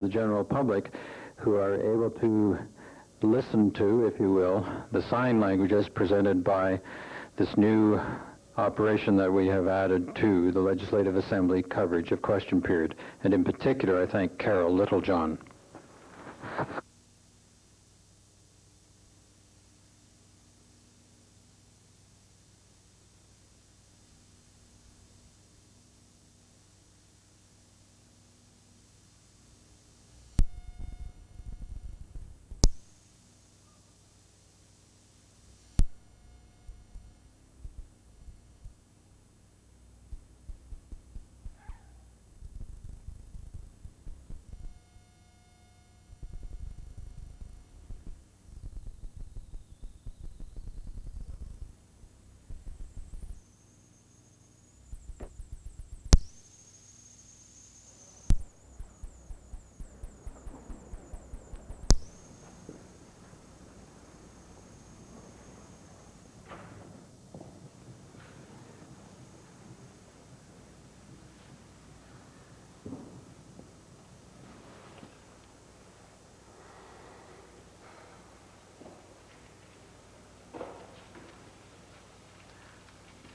the general public who are able to listen to, if you will, the sign languages presented by this new operation that we have added to the Legislative Assembly coverage of question period. And in particular, I thank Carol Littlejohn.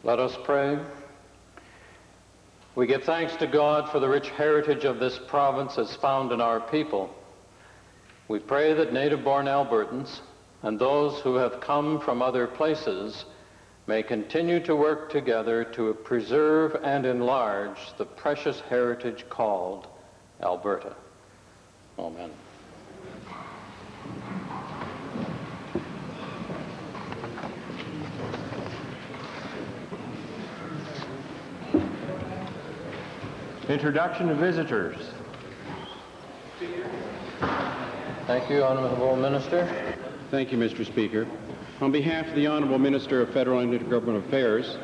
Let us pray. We give thanks to God for the rich heritage of this province as found in our people. We pray that native-born Albertans and those who have come from other places may continue to work together to preserve and enlarge the precious heritage called Alberta. Amen. Introduction of visitors. Thank you, Honourable Minister. Thank you, Mr. Speaker. On behalf of the Honourable Minister of Federal and Intergovernmental Affairs,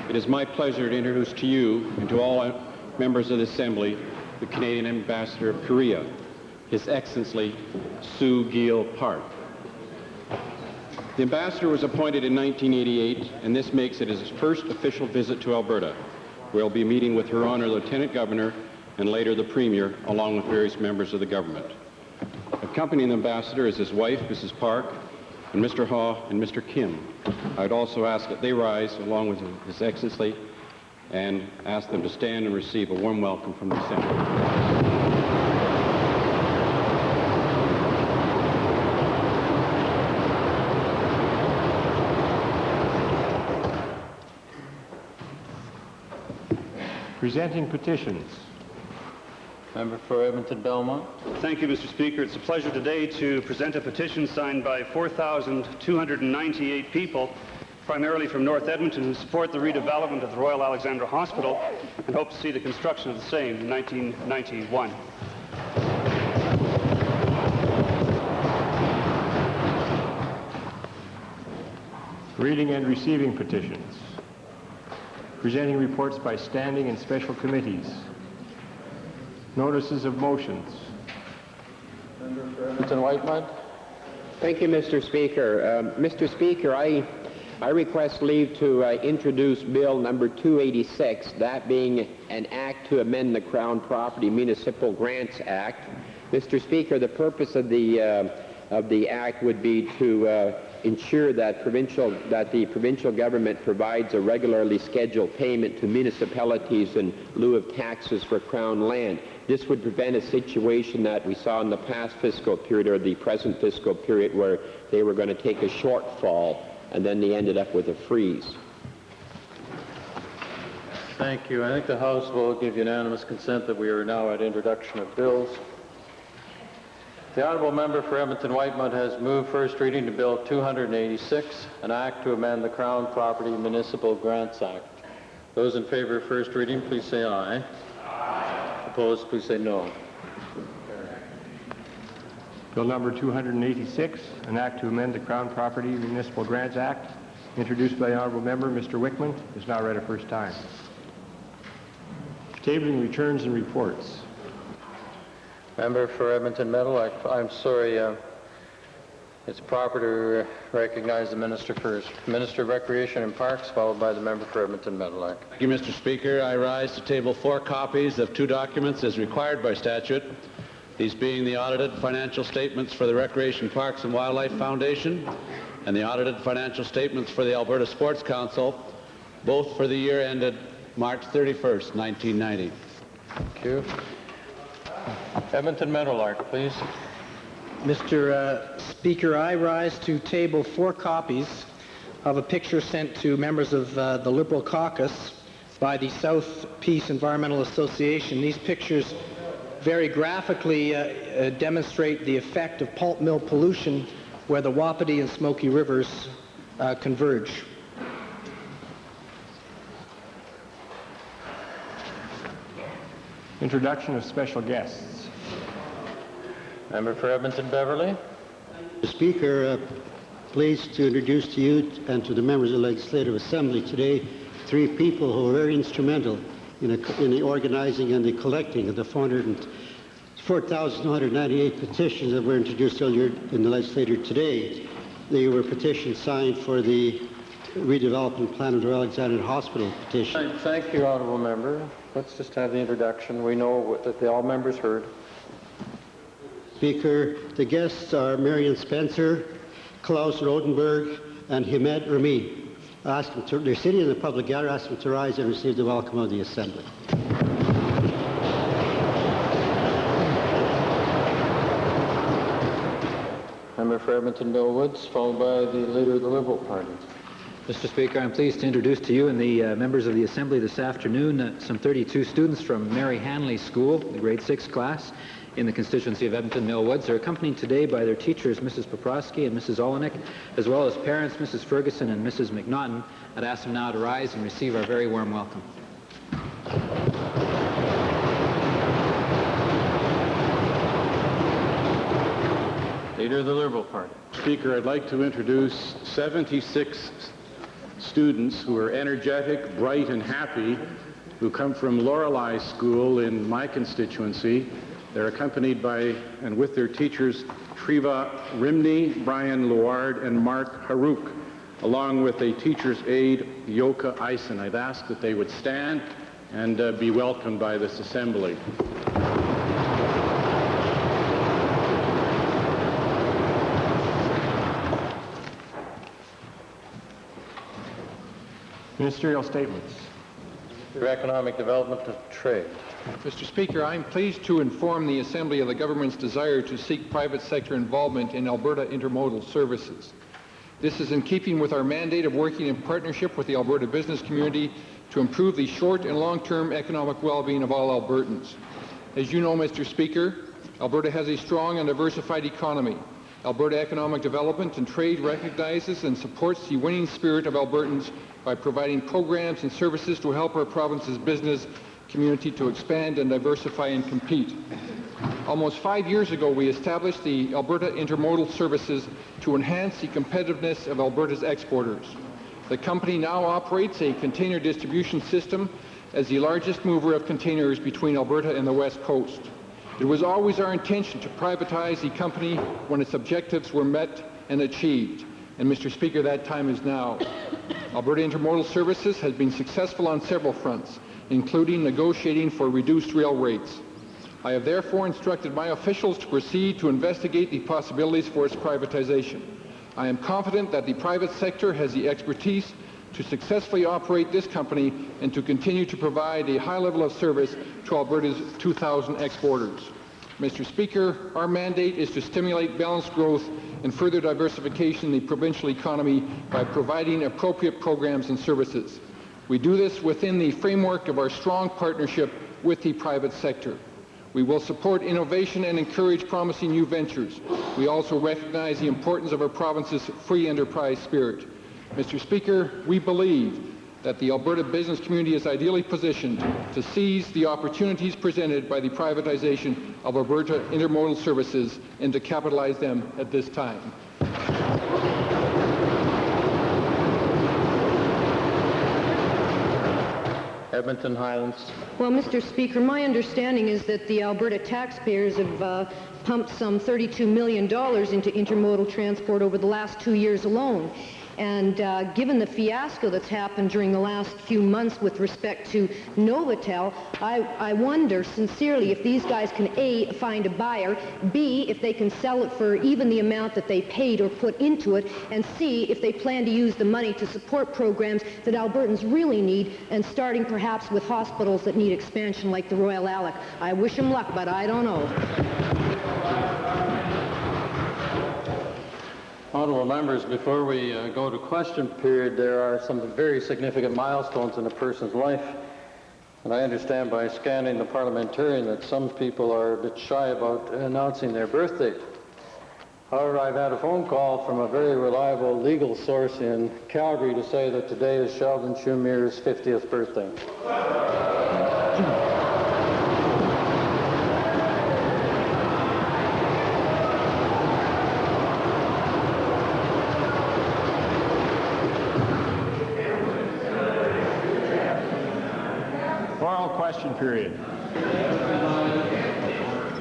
it is my pleasure to introduce to you and to all members of the Assembly the Canadian Ambassador of Korea, His Excellency Soo Gil Park. The Ambassador was appointed in 1988, and this makes it his first official visit to Alberta. We'll be meeting with Her Honor Lieutenant Governor and later the Premier, along with various members of the government. Accompanying the Ambassador is his wife, Mrs. Park, and Mr. Ha and Mr. Kim. I'd also ask that they rise along with His Excellency and ask them to stand and receive a warm welcome from the Assembly. Presenting petitions. Member for Edmonton Belmont. Thank you, Mr. Speaker. It's a pleasure today to present a petition signed by 4,298 people, primarily from North Edmonton, who support the redevelopment of the Royal Alexandra Hospital and hope to see the construction of the same in 1991. Reading and receiving petitions. Presenting reports by standing and special committees. Notices of motions. Member for Edmonton Whitemud. Thank you, Mr. Speaker. Mr. Speaker, I request leave to introduce Bill number 286, that being an act to amend the Crown Property Municipal Grants Act. Mr. Speaker, the purpose of the act would be to ensure that the provincial government provides a regularly scheduled payment to municipalities in lieu of taxes for Crown land. This would prevent a situation that we saw in the past fiscal period or the present fiscal period where they were going to take a shortfall and then they ended up with a freeze. Thank you. I think the House will give unanimous consent that we are now at introduction of bills. The Honourable Member for Edmonton Whitemud has moved first reading to Bill 286, an act to amend the Crown Property Municipal Grants Act. Those in favor of first reading, please say aye. Aye. Opposed, please say no. Bill number 286, an act to amend the Crown Property Municipal Grants Act, introduced by the Honourable Member Mr. Wickman, is now read a first time. Tabling returns and reports. Member for Edmonton Meadowlark, I'm sorry, it's proper to recognize the Minister first. Minister of Recreation and Parks, followed by the Member for Edmonton Meadowlark. Thank you, Mr. Speaker. I rise to table 4 copies of 2 documents as required by statute. these being the audited financial statements for the Recreation Parks and Wildlife Foundation and the audited financial statements for the Alberta Sports Council, both for the year ended March 31st, 1990. Thank you. Edmonton Meadowlark, please. Mr. Speaker, I rise to table 4 copies of a picture sent to members of the Liberal caucus by the South Peace Environmental Association. These pictures very graphically demonstrate the effect of pulp mill pollution where the Wapiti and Smoky Rivers converge. Introduction of special guests. Member for Edmonton Beverly. Mr. Speaker, pleased to introduce to you and to the members of the Legislative Assembly today 3 people who are very instrumental in the organizing and the collecting of the 4,298 petitions that were introduced earlier in the legislature today. They were petitions signed for the redevelopment plan of the Royal Alexandra Hospital petition. Thank you, Honourable Member. Let's just have the introduction. We know that all members heard. Speaker, the guests are Marion Spencer, Klaus Rodenberg, and Hamed Rami. Ask them to, they're sitting in the public gallery. Ask them to rise and receive the welcome of the Assembly. Member for Edmonton Mill Woods, followed by the Leader of the Liberal Party. Mr. Speaker, I'm pleased to introduce to you and the members of the Assembly this afternoon some 32 students from Mary Hanley School, the grade 6 class, in the constituency of Edmonton Mill Woods. They're accompanied today by their teachers, Mrs. Poprosky and Mrs. Olenek, as well as parents, Mrs. Ferguson and Mrs. McNaughton. I'd ask them now to rise and receive our very warm welcome. Leader of the Liberal Party. Speaker, I'd like to introduce 76 students who are energetic, bright, and happy, who come from Lorelei School in my constituency. They're accompanied by and with their teachers Triva Rimney, Brian Luard, and Mark Harouk, along with a teacher's aide, Yoka Eisen. I'd ask that they would stand and be welcomed by this assembly. Ministerial statements. For Economic Development and Trade. Mr. Speaker, I am pleased to inform the Assembly of the government's desire to seek private sector involvement in Alberta intermodal services. This is in keeping with our mandate of working in partnership with the Alberta business community to improve the short and long-term economic well-being of all Albertans. As you know, Mr. Speaker, Alberta has a strong and diversified economy. Alberta Economic Development and Trade recognizes and supports the winning spirit of Albertans by providing programs and services to help our province's business community to expand and diversify and compete. Almost 5 years ago, we established the Alberta Intermodal Services to enhance the competitiveness of Alberta's exporters. The company now operates a container distribution system as the largest mover of containers between Alberta and the West Coast. It was always our intention to privatize the company when its objectives were met and achieved. And Mr. Speaker, that time is now. Alberta Intermodal Services has been successful on several fronts, including negotiating for reduced rail rates. I have therefore instructed my officials to proceed to investigate the possibilities for its privatization. I am confident that the private sector has the expertise to successfully operate this company and to continue to provide a high level of service to Alberta's 2,000 exporters. Mr. Speaker, our mandate is to stimulate balanced growth and further diversification in the provincial economy by providing appropriate programs and services. We do this within the framework of our strong partnership with the private sector. We will support innovation and encourage promising new ventures. We also recognize the importance of our province's free enterprise spirit. Mr. Speaker, we believe that the Alberta business community is ideally positioned to seize the opportunities presented by the privatization of Alberta intermodal services and to capitalize them at this time. Edmonton Highlands. Well, Mr. Speaker, my understanding is that the Alberta taxpayers have pumped some $32 million into intermodal transport over the last 2 years alone. And given the fiasco that's happened during the last few months with respect to Novotel, I wonder sincerely if these guys can A, find a buyer, B, if they can sell it for even the amount that they paid or put into it, and C, if they plan to use the money to support programs that Albertans really need, and starting perhaps with hospitals that need expansion like the Royal Alec. I wish them luck, but I don't know. Honorable members, before we go to question period, there are some very significant milestones in a person's life. And I understand by scanning the parliamentarian that some people are a bit shy about announcing their birthday. However, I've had a phone call from a very reliable legal source in Calgary to say that today is Sheldon Schumere's 50th birthday. Oral question period.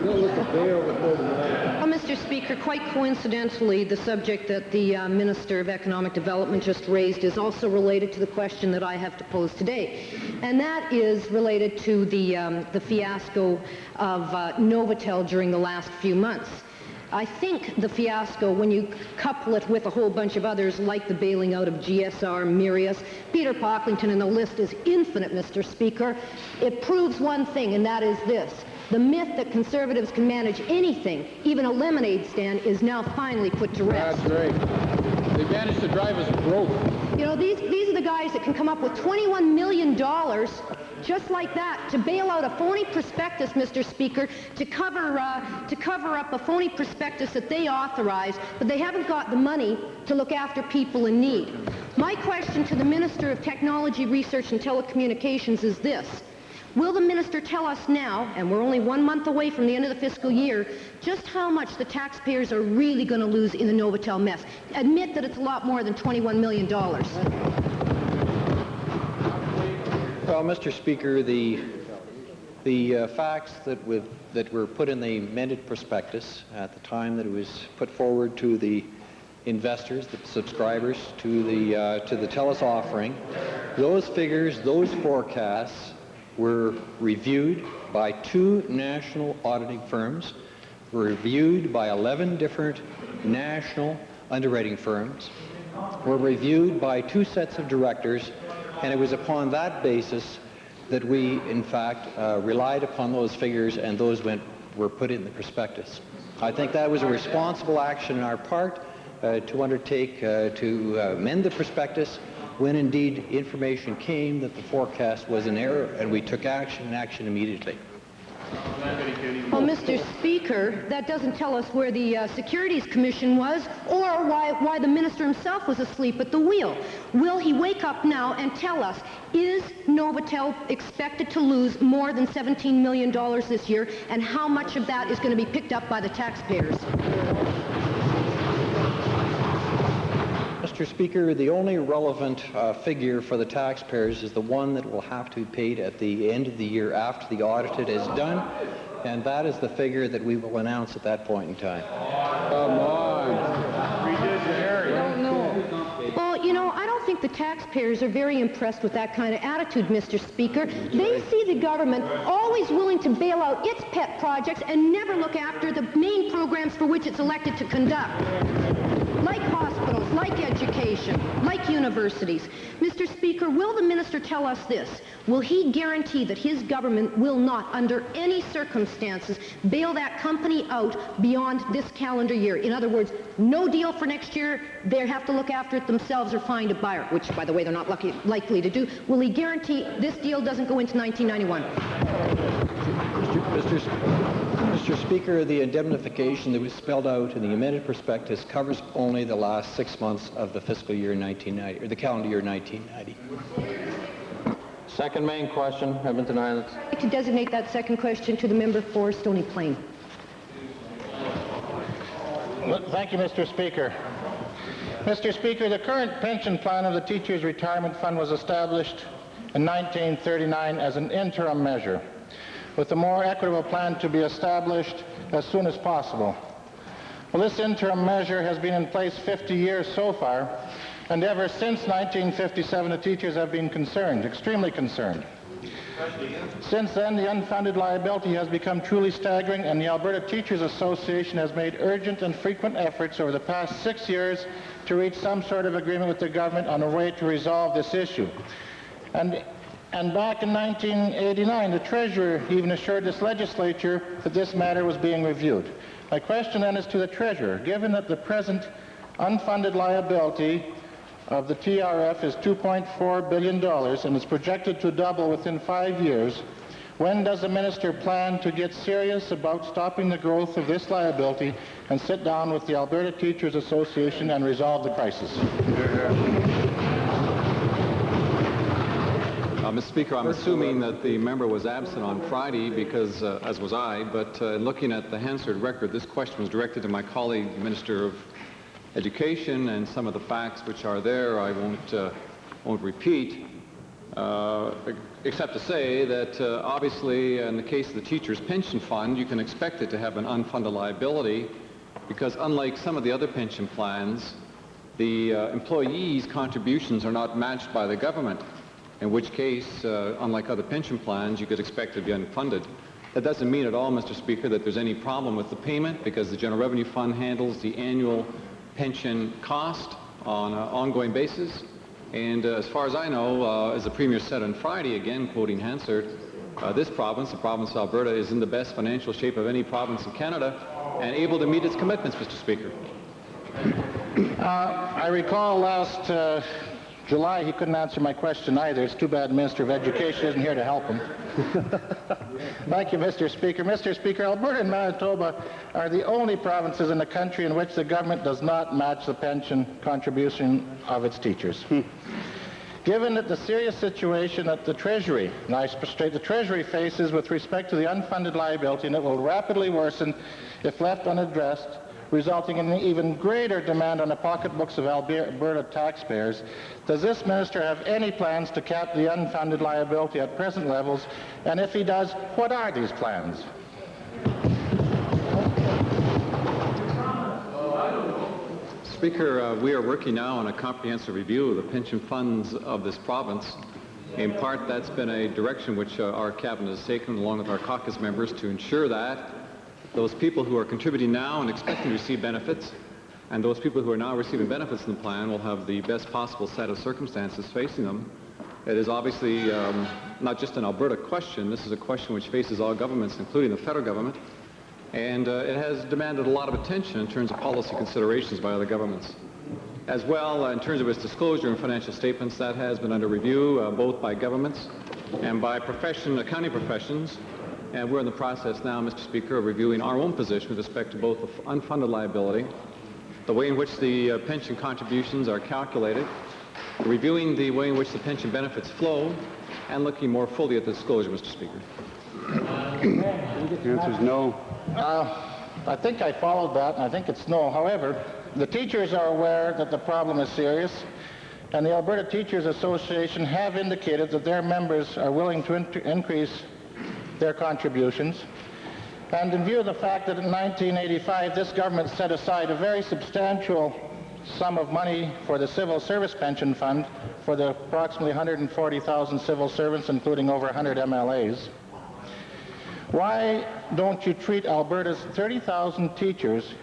Well, Mr. Speaker, quite coincidentally, the subject that the Minister of Economic Development just raised is also related to the question that I have to pose today. And that is related to the fiasco of Novotel during the last few months. I think the fiasco, when you couple it with a whole bunch of others like the bailing out of GSR, Mirius, Peter Pocklington, and the list is infinite, Mr. Speaker, it proves one thing, and that is this. The myth that conservatives can manage anything, even a lemonade stand, is now finally put to rest. That's right. They managed to drive us broke. You know, these are the guys that can come up with $21 million just like that to bail out a phony prospectus, Mr. Speaker, to cover up a phony prospectus that they authorized, but they haven't got the money to look after people in need. My question to the Minister of Technology, Research and Telecommunications is this. Will the minister tell us now, and we're only 1 month away from the end of the fiscal year, just how much the taxpayers are really going to lose in the Novotel mess? Admit that it's a lot more than $21 million. Well, Mr. Speaker, the facts that were put in the amended prospectus at the time that it was put forward to the investors, the subscribers to the TELUS offering, those figures, those forecasts were reviewed by 2 national auditing firms, were reviewed by 11 different national underwriting firms, were reviewed by 2 sets of directors, and it was upon that basis that we, in fact, relied upon those figures, and those were put in the prospectus. I think that was a responsible action on our part to undertake to amend the prospectus when indeed information came that the forecast was in error, and we took action and action immediately. Well, Mr. Speaker, that doesn't tell us where the Securities Commission was or why the minister himself was asleep at the wheel. Will he wake up now and tell us, is Novotel expected to lose more than $17 million this year, and how much of that is going to be picked up by the taxpayers? Mr. Speaker, the only relevant figure for the taxpayers is the one that will have to be paid at the end of the year after the audit is done, and that is the figure that we will announce at that point in time. Come on. Well, you know, I don't think the taxpayers are very impressed with that kind of attitude, Mr. Speaker. They see the government always willing to bail out its pet projects and never look after the main programs for which it's elected to conduct. Like hospitals, like education, like universities. Mr. Speaker, will the minister tell us this? Will he guarantee that his government will not, under any circumstances, bail that company out beyond this calendar year? In other words, no deal for next year. They have to look after it themselves or find a buyer, which, by the way, they're not likely to do. Will he guarantee this deal doesn't go into 1991? Mr. Speaker, the indemnification that was spelled out in the amended prospectus covers only the last 6 months of the fiscal year 1990, or the calendar year 1990. Second main question, Edmonton Islands. I'd like to designate that second question to the member for Stony Plain. Thank you, Mr. Speaker. Mr. Speaker, the current pension plan of the Teachers' Retirement Fund was established in 1939 as an interim measure, with a more equitable plan to be established as soon as possible. Well, this interim measure has been in place 50 years so far, And ever since 1957, the teachers have been concerned, extremely concerned. Since then, the unfunded liability has become truly staggering, and the Alberta Teachers Association has made urgent and frequent efforts over the past 6 years to reach some sort of agreement with the government on a way to resolve this issue. And back in 1989, the Treasurer even assured this legislature that this matter was being reviewed. My question then is to the Treasurer. Given that the present unfunded liability of the TRF is $2.4 billion and is projected to double within 5 years, when does the minister plan to get serious about stopping the growth of this liability and sit down with the Alberta Teachers Association and resolve the crisis? Mr. Speaker, I'm assuming that the member was absent on Friday because, as was I, but looking at the Hansard record, this question was directed to my colleague, the Minister of Education, and some of the facts which are there I won't repeat, except to say that obviously in the case of the Teachers' Pension Fund, you can expect it to have an unfunded liability because unlike some of the other pension plans, the employees' contributions are not matched by the government, in which case, unlike other pension plans, you could expect it to be unfunded. That doesn't mean at all, Mr. Speaker, that there's any problem with the payment because the General Revenue Fund handles the annual pension cost on an ongoing basis. And as far as I know, as the Premier said on Friday, again quoting Hansard, this province, the province of Alberta, is in the best financial shape of any province in Canada and able to meet its commitments, Mr. Speaker. I recall last July he couldn't answer my question either. It's too bad the Minister of Education isn't here to help him. Thank you, Mr. Speaker. Mr. Speaker, Alberta and Manitoba are the only provinces in the country in which the government does not match the pension contribution of its teachers. Given that the serious situation that the Treasury, and I straight the Treasury faces with respect to the unfunded liability, and it will rapidly worsen if left unaddressed, resulting in an even greater demand on the pocketbooks of Alberta taxpayers, does this minister have any plans to cap the unfunded liability at present levels? And if he does, what are these plans? Speaker, we are working now on a comprehensive review of the pension funds of this province. In part, that's been a direction which our cabinet has taken along with our caucus members to ensure that those people who are contributing now and expecting to receive benefits, and those people who are now receiving benefits in the plan will have the best possible set of circumstances facing them. It is obviously not just an Alberta question. This is a question which faces all governments, including the federal government, and it has demanded a lot of attention in terms of policy considerations by other governments. As well, in terms of its disclosure and financial statements, that has been under review both by governments and by accounting professions. And we're in the process now, Mr. Speaker, of reviewing our own position with respect to both the unfunded liability, the way in which the pension contributions are calculated, reviewing the way in which the pension benefits flow, and looking more fully at the disclosure, Mr. Speaker. The answer is no. I think I followed that, and I think it's no. However, the teachers are aware that the problem is serious, and the Alberta Teachers Association have indicated that their members are willing to increase their contributions. And in view of the fact that in 1985 this government set aside a very substantial sum of money for the Civil Service Pension Fund for the approximately 140,000 civil servants, including over 100 MLAs, why don't you treat Alberta's 30,000 teachers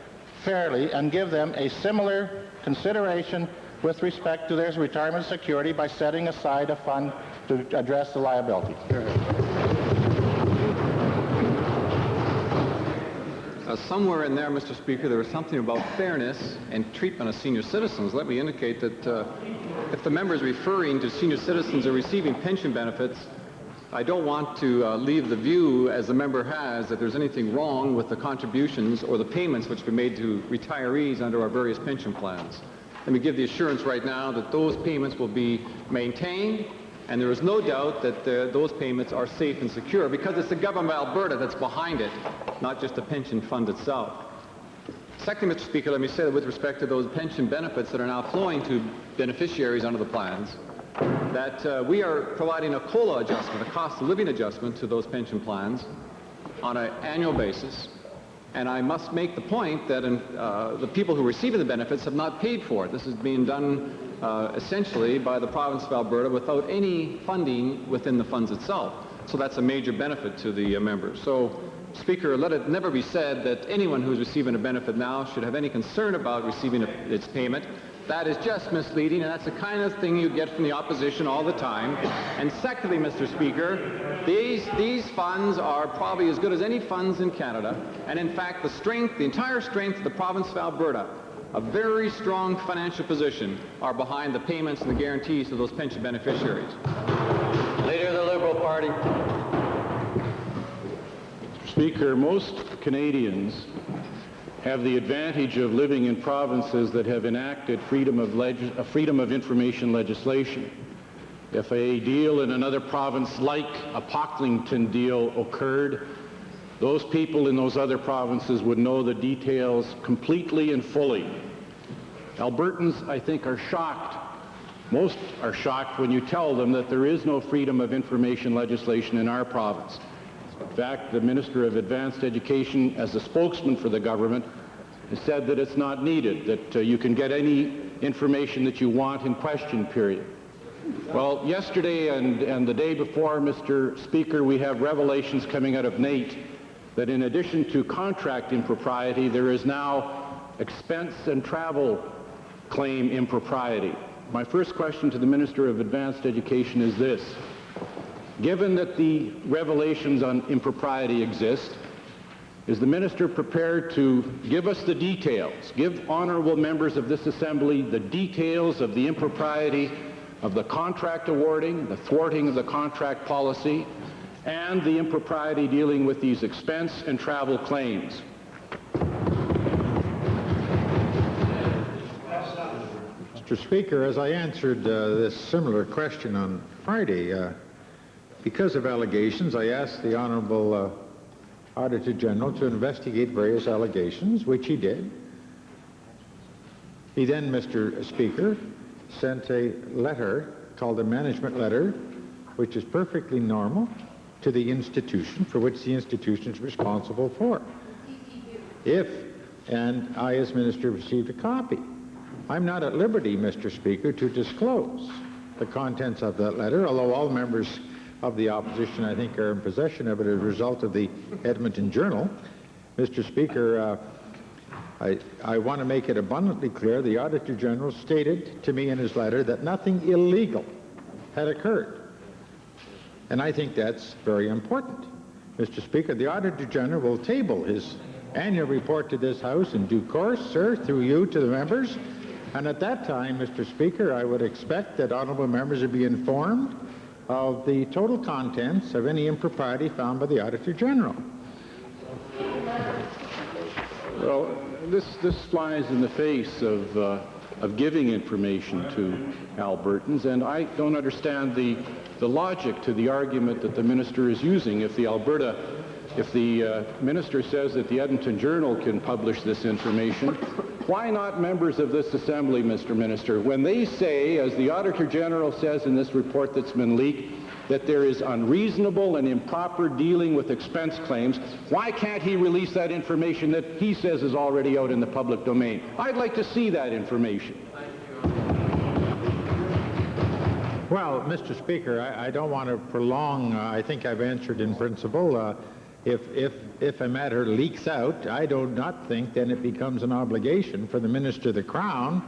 fairly and give them a similar consideration with respect to their retirement security by setting aside a fund to address the liability? Somewhere in there, Mr. Speaker, there was something about fairness and treatment of senior citizens. Let me indicate that if the member is referring to senior citizens who are receiving pension benefits, I don't want to leave the view, as the member has, that there's anything wrong with the contributions or the payments which have been made to retirees under our various pension plans. Let me give the assurance right now that those payments will be maintained, and there is no doubt that those payments are safe and secure because it's the government of Alberta that's behind it, not just the pension fund itself. Secondly, Mr. Speaker, let me say that with respect to those pension benefits that are now flowing to beneficiaries under the plans, that we are providing a COLA adjustment, a cost of living adjustment to those pension plans on an annual basis. And I must make the point that the people who are receiving the benefits have not paid for it. This is being done essentially by the province of Alberta without any funding within the funds itself. So that's a major benefit to the members. So, Speaker, let it never be said that anyone who's receiving a benefit now should have any concern about receiving its payment. That is just misleading, and that's the kind of thing you get from the opposition all the time. And secondly, Mr. Speaker, these funds are probably as good as any funds in Canada, and in fact the entire strength of the province of Alberta, a very strong financial position, are behind the payments and the guarantees to those pension beneficiaries. Leader of the Liberal Party. Mr. Speaker, most Canadians have the advantage of living in provinces that have enacted freedom of information legislation. If a deal in another province like a Pocklington deal occurred, those people in those other provinces would know the details completely and fully. Albertans, I think, are shocked. Most are shocked when you tell them that there is no freedom of information legislation in our province. In fact, the Minister of Advanced Education, as a spokesman for the government, has said that it's not needed, that you can get any information that you want in question period. Well, yesterday and the day before, Mr. Speaker, we have revelations coming out of NATE that in addition to contract impropriety, there is now expense and travel claim impropriety. My first question to the Minister of Advanced Education is this. Given that the revelations on impropriety exist, is the Minister prepared to give us the details, give honourable members of this Assembly the details of the impropriety of the contract awarding, the thwarting of the contract policy, and the impropriety dealing with these expense and travel claims? Mr. Speaker, as I answered this similar question on Friday, because of allegations, I asked the Honourable Auditor General to investigate various allegations, which he did. He then, Mr. Speaker, sent a letter called a management letter, which is perfectly normal, to the institution for which the institution is responsible for. And I, as Minister, received a copy. I'm not at liberty, Mr. Speaker, to disclose the contents of that letter, although all members of the opposition, I think, are in possession of it as a result of the Edmonton Journal. Mr. Speaker, I want to make it abundantly clear the Auditor General stated to me in his letter that nothing illegal had occurred. And I think that's very important. Mr. Speaker, the Auditor General will table his annual report to this House in due course, sir, through you to the members. And at that time, Mr. Speaker, I would expect that honourable members would be informed of the total contents of any impropriety found by the Auditor General. Well, this flies in the face of giving information to Albertans, and I don't understand the logic to the argument that the Minister is using. If the Minister says that the Edmonton Journal can publish this information, why not members of this Assembly, Mr. Minister? When they say, as the Auditor General says in this report that's been leaked, that there is unreasonable and improper dealing with expense claims, why can't he release that information that he says is already out in the public domain? I'd like to see that information. Well, Mr. Speaker, I don't want to prolong. I think I've answered in principle. If a matter leaks out, I do not think then it becomes an obligation for the Minister of the Crown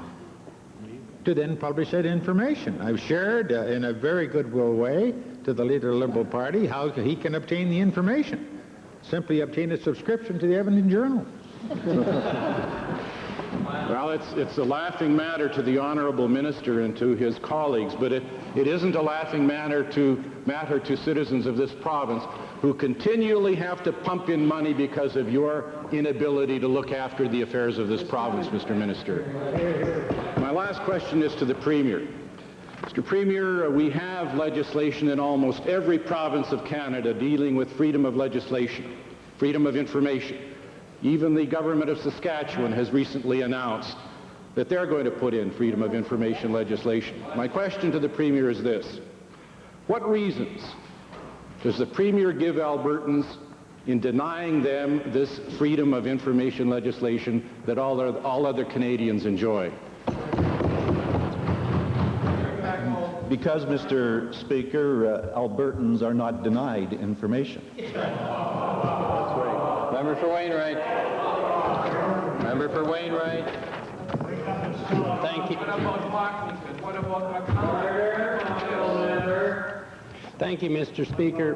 to then publish that information. I've shared in a very goodwill way to the Leader of the Liberal Party how he can obtain the information. Simply obtain a subscription to the Edmonton Journal. Well, it's a laughing matter to the Honourable Minister and to his colleagues, but it isn't a laughing matter to citizens of this province who continually have to pump in money because of your inability to look after the affairs of this province, Mr. Minister. My last question is to the Premier. Mr. Premier, we have legislation in almost every province of Canada dealing with freedom of legislation, freedom of information. Even the government of Saskatchewan has recently announced that they're going to put in freedom of information legislation. My question to the Premier is this. What reasons does the Premier give Albertans in denying them this freedom of information legislation that all other Canadians enjoy? Because, Mr. Speaker, Albertans are not denied information. That's right. Member for Wainwright. Member for Wainwright. Thank you. Thank you, Mr. Speaker.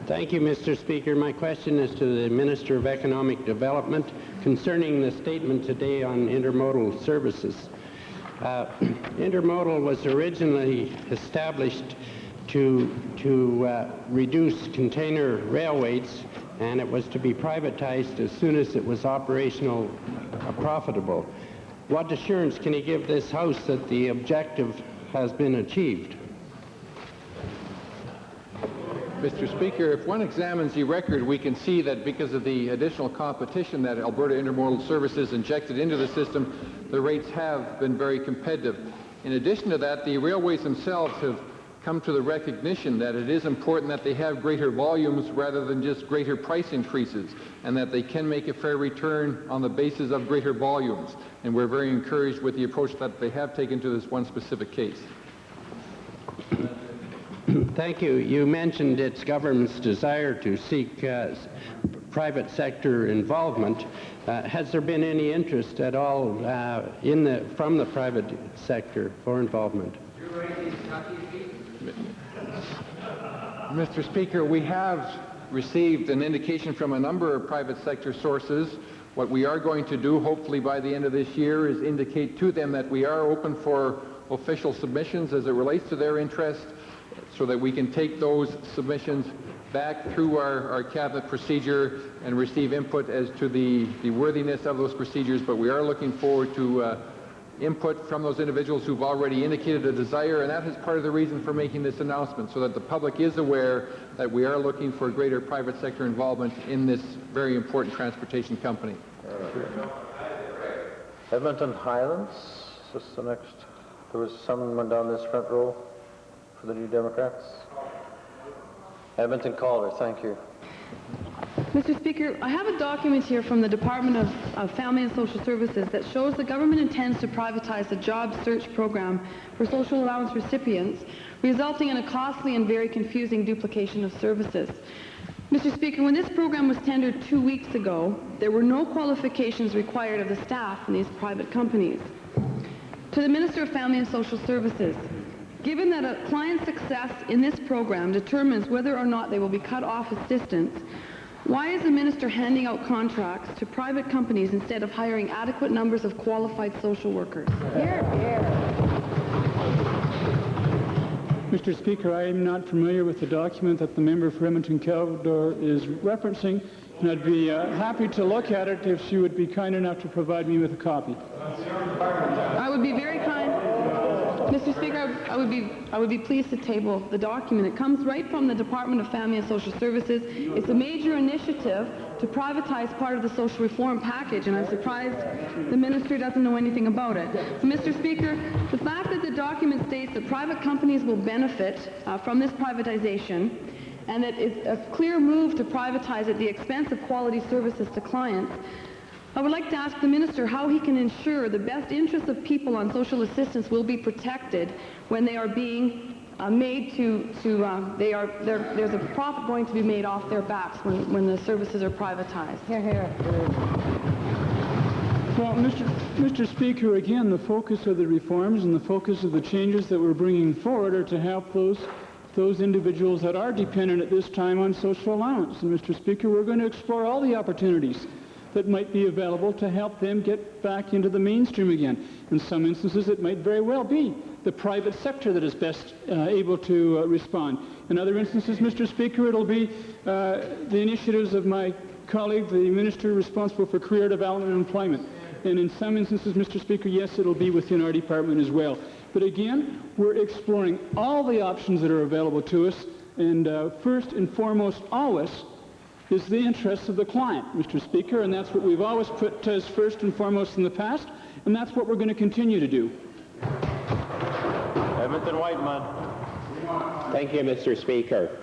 Thank you, Mr. Speaker. My question is to the Minister of Economic Development concerning the statement today on intermodal services. Intermodal was originally established to reduce container railways, and it was to be privatized as soon as it was operational profitable. What assurance can he give this House that the objective has been achieved? Mr. Speaker, if one examines the record, we can see that because of the additional competition that Alberta Intermodal Services injected into the system, the rates have been very competitive. In addition to that, the railways themselves have come to the recognition that it is important that they have greater volumes rather than just greater price increases, and that they can make a fair return on the basis of greater volumes. And we're very encouraged with the approach that they have taken to this one specific case. Thank you. You mentioned its government's desire to seek private sector involvement. Has there been any interest at all from the private sector for involvement? Mr. Speaker, we have received an indication from a number of private sector sources. What we are going to do, hopefully by the end of this year, is indicate to them that we are open for official submissions as it relates to their interest, so that we can take those submissions back through our cabinet procedure and receive input as to the worthiness of those procedures. But we are looking forward to input from those individuals who've already indicated a desire, and that is part of the reason for making this announcement, so that the public is aware that we are looking for greater private sector involvement in this very important transportation company. Edmonton Highlands, is this the next? There was someone down this front row for the New Democrats. Edmonton Calder, thank you. Mr. Speaker, I have a document here from the Department of Family and Social Services that shows the government intends to privatize the job search program for social allowance recipients, resulting in a costly and very confusing duplication of services. Mr. Speaker, when this program was tendered 2 weeks ago, there were no qualifications required of the staff in these private companies. To the Minister of Family and Social Services, given that a client's success in this program determines whether or not they will be cut off assistance, why is the minister handing out contracts to private companies instead of hiring adequate numbers of qualified social workers? Mr. Speaker, I am not familiar with the document that the member for Edmonton-Caldor is referencing, and I'd be happy to look at it if she would be kind enough to provide me with a copy. I would be very kind. Mr. Speaker, I would be pleased to table the document. It comes right from the Department of Family and Social Services. It's a major initiative to privatize part of the social reform package, and I'm surprised the minister doesn't know anything about it. So, Mr. Speaker, the fact that the document states that private companies will benefit from this privatization, and that it's a clear move to privatize at the expense of quality services to clients, I would like to ask the minister how he can ensure the best interests of people on social assistance will be protected when they are being there's a profit going to be made off their backs when the services are privatized. Well, Mr. Speaker, again, the focus of the reforms and the focus of the changes that we're bringing forward are to help those individuals that are dependent at this time on social allowance. And Mr. Speaker, we're going to explore all the opportunities that might be available to help them get back into the mainstream again. In some instances, it might very well be the private sector that is best able to respond. In other instances, Mr. Speaker, it'll be the initiatives of my colleague, the minister responsible for career development and employment. And in some instances, Mr. Speaker, yes, it'll be within our department as well. But again, we're exploring all the options that are available to us, and first and foremost, always, is the interests of the client, Mr. Speaker, and that's what we've always put as first and foremost in the past, and that's what we're going to continue to do. Edmonton Whiteman. Thank you, Mr. Speaker.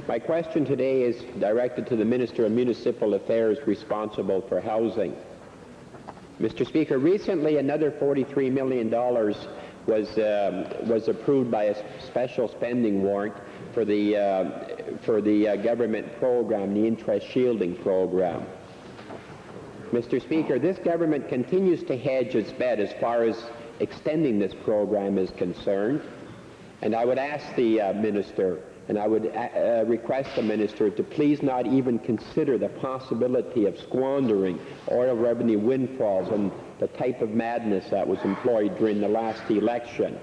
My question today is directed to the Minister of Municipal Affairs responsible for housing. Mr. Speaker, recently another $43 million was approved by a special spending warrant for the government program, the interest shielding program. Mr. Speaker, this government continues to hedge its bet as far as extending this program is concerned, and I would ask the minister, and I would request the minister to please not even consider the possibility of squandering oil revenue windfalls and the type of madness that was employed during the last election.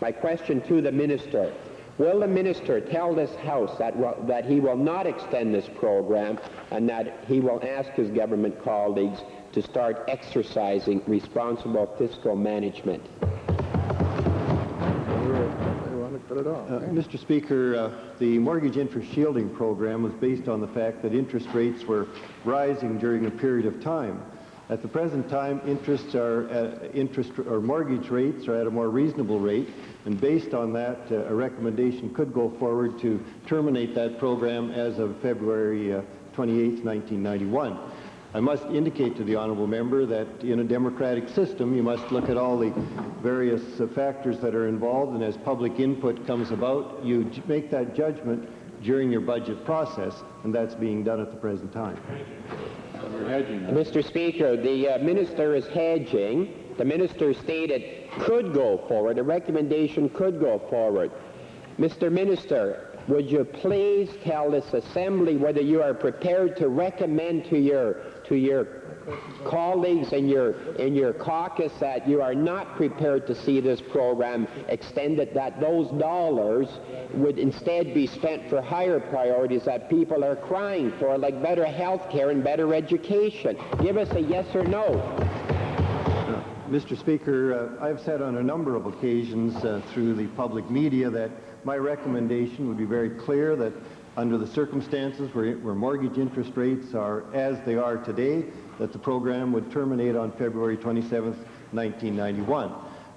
My question to the minister: will the minister tell this House that he will not extend this program and that he will ask his government colleagues to start exercising responsible fiscal management? Mr. Speaker, the mortgage interest shielding program was based on the fact that interest rates were rising during a period of time. At the present time, mortgage rates are at a more reasonable rate, and based on that, a recommendation could go forward to terminate that program as of February 28, 1991. I must indicate to the honourable member that in a democratic system, you must look at all the various factors that are involved, and as public input comes about, you make that judgment during your budget process, and that's being done at the present time. Mr. Speaker, the minister is hedging. The minister stated could go forward. A recommendation could go forward. Mr. Minister, would you please tell this Assembly whether you are prepared to recommend to your colleagues in your caucus that you are not prepared to see this program extended, that those dollars would instead be spent for higher priorities that people are crying for, like better health care and better education? Give us a yes or no. Mr. Speaker, I've said on a number of occasions through the public media that my recommendation would be very clear, that under the circumstances where mortgage interest rates are as they are today, that the program would terminate on February 27th, 1991.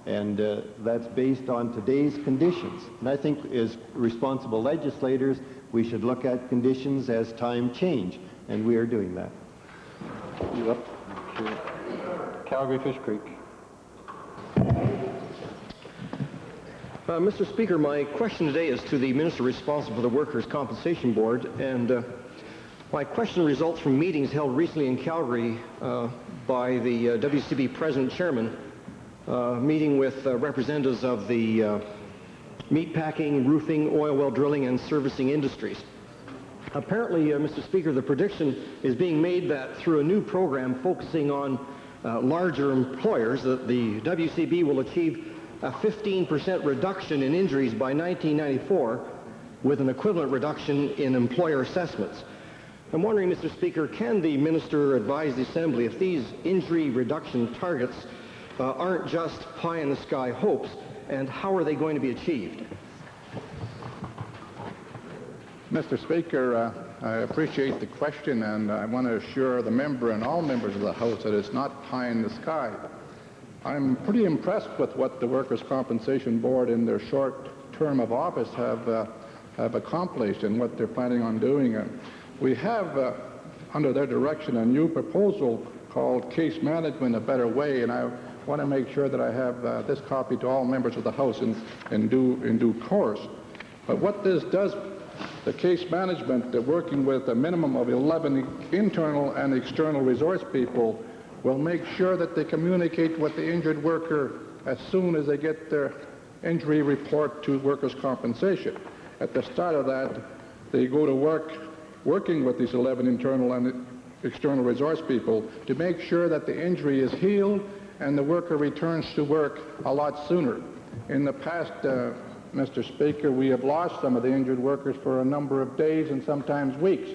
And that's based on today's conditions. And I think as responsible legislators, we should look at conditions as time change, and we are doing that. You up? Calgary Fish Creek. Mr. Speaker, my question today is to the Minister responsible for the Workers' Compensation Board, and my question results from meetings held recently in Calgary by the WCB President Chairman, meeting with representatives of the meatpacking, roofing, oil well drilling, and servicing industries. Apparently, Mr. Speaker, the prediction is being made that through a new program focusing on larger employers, that the WCB will achieve a 15% reduction in injuries by 1994 with an equivalent reduction in employer assessments. I'm wondering, Mr. Speaker, can the minister advise the Assembly if these injury reduction targets aren't just pie-in-the-sky hopes, and how are they going to be achieved? Mr. Speaker, I appreciate the question, and I want to assure the member and all members of the House that it's not pie in the sky. I'm pretty impressed with what the Workers' Compensation Board in their short term of office have accomplished and what they're planning on doing. We have, under their direction, a new proposal called Case Management: A Better Way, and I want to make sure that I have this copy to all members of the House in due course. But what this does, the case management, working with a minimum of 11 internal and external resource people, will make sure that they communicate with the injured worker as soon as they get their injury report to workers' compensation. At the start of that, they go to work working with these 11 internal and external resource people to make sure that the injury is healed and the worker returns to work a lot sooner. In the past, Mr. Speaker, we have lost some of the injured workers for a number of days and sometimes weeks.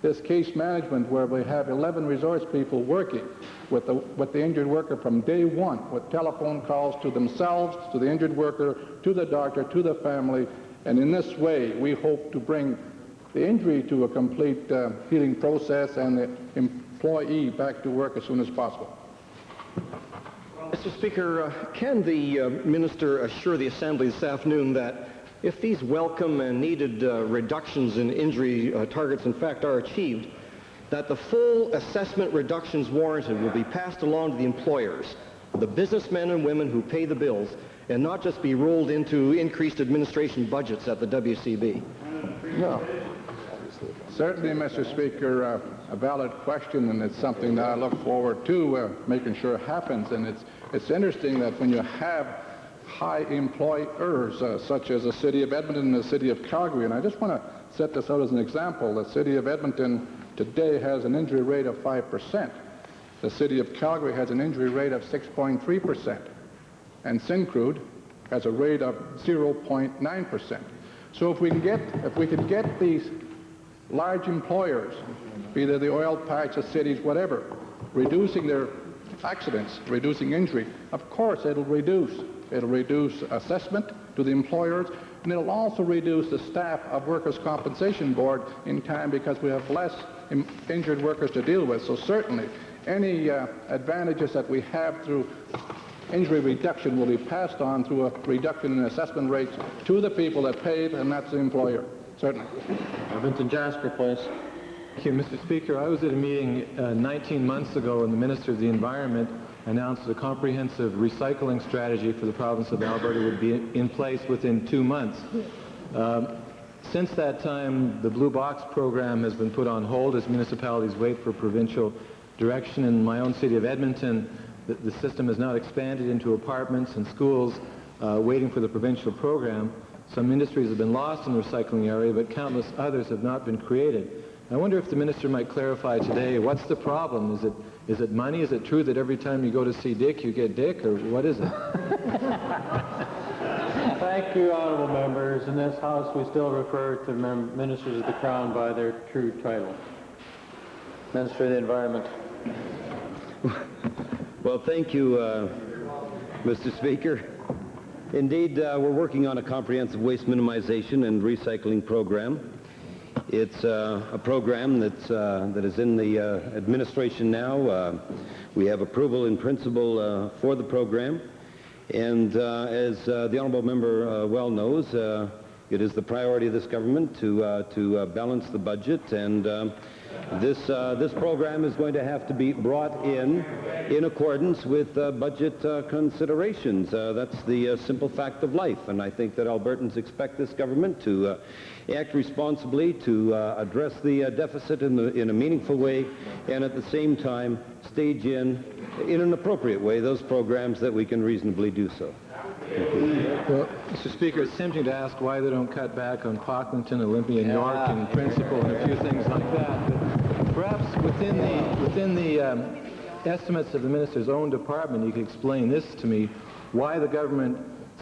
This case management, where we have 11 resource people working with the injured worker from day one, with telephone calls to themselves, to the injured worker, to the doctor, to the family, and in this way we hope to bring the injury to a complete healing process and the employee back to work as soon as possible. Mr. Speaker, can the minister assure the Assembly this afternoon that if these welcome and needed reductions in injury targets in fact are achieved, that the full assessment reductions warranted will be passed along to the employers, the businessmen and women who pay the bills, and not just be rolled into increased administration budgets at the WCB? No. Certainly, Mr. Speaker, a valid question, and it's something that I look forward to making sure happens. And it's interesting that when you have high employers, such as the City of Edmonton and the City of Calgary, and I just want to set this out as an example. The City of Edmonton today has an injury rate of 5%. The City of Calgary has an injury rate of 6.3%. And Syncrude has a rate of 0.9%. So if we can get these large employers, be they the oil patch, the cities, whatever, reducing their accidents, reducing injury, of course it'll reduce assessment to the employers, and it'll also reduce the staff of Workers' Compensation Board in time because we have less injured workers to deal with. So certainly any advantages that we have through injury reduction will be passed on through a reduction in assessment rates to the people that paid, and that's the employer. Certainly. Vincent Jasper, please. Thank you, Mr. Speaker. I was at a meeting 19 months ago when the Minister of the Environment announced a comprehensive recycling strategy for the province of Alberta would be in place within 2 months. Since that time, the Blue Box program has been put on hold as municipalities wait for provincial direction. In my own city of Edmonton, the system has now expanded into apartments and schools waiting for the provincial program. Some industries have been lost in the recycling area, but countless others have not been created. I wonder if the minister might clarify today, what's the problem? Is it money? Is it true that every time you go to see Dick, you get Dick, or what is it? Thank you, honourable members. In this House, we still refer to ministers of the Crown by their true title. Minister of the Environment. Well, thank you, Mr. Speaker. Indeed, we're working on a comprehensive waste minimization and recycling program. It's a program that is in the administration now. We have approval in principle for the program. And as the honourable member well knows, it is the priority of this government to balance the budget, and this program is going to have to be brought in accordance with budget considerations. That's the simple fact of life, and I think that Albertans expect this government to act responsibly, to address the deficit in a meaningful way, and at the same time stage in an appropriate way those programs that we can reasonably do so. Well, Mr. Speaker, it's tempting to ask why they don't cut back on Pocklington, Olympia, York, and Principal, and a few things like that. But perhaps within the estimates of the minister's own department, you could explain this to me: why the government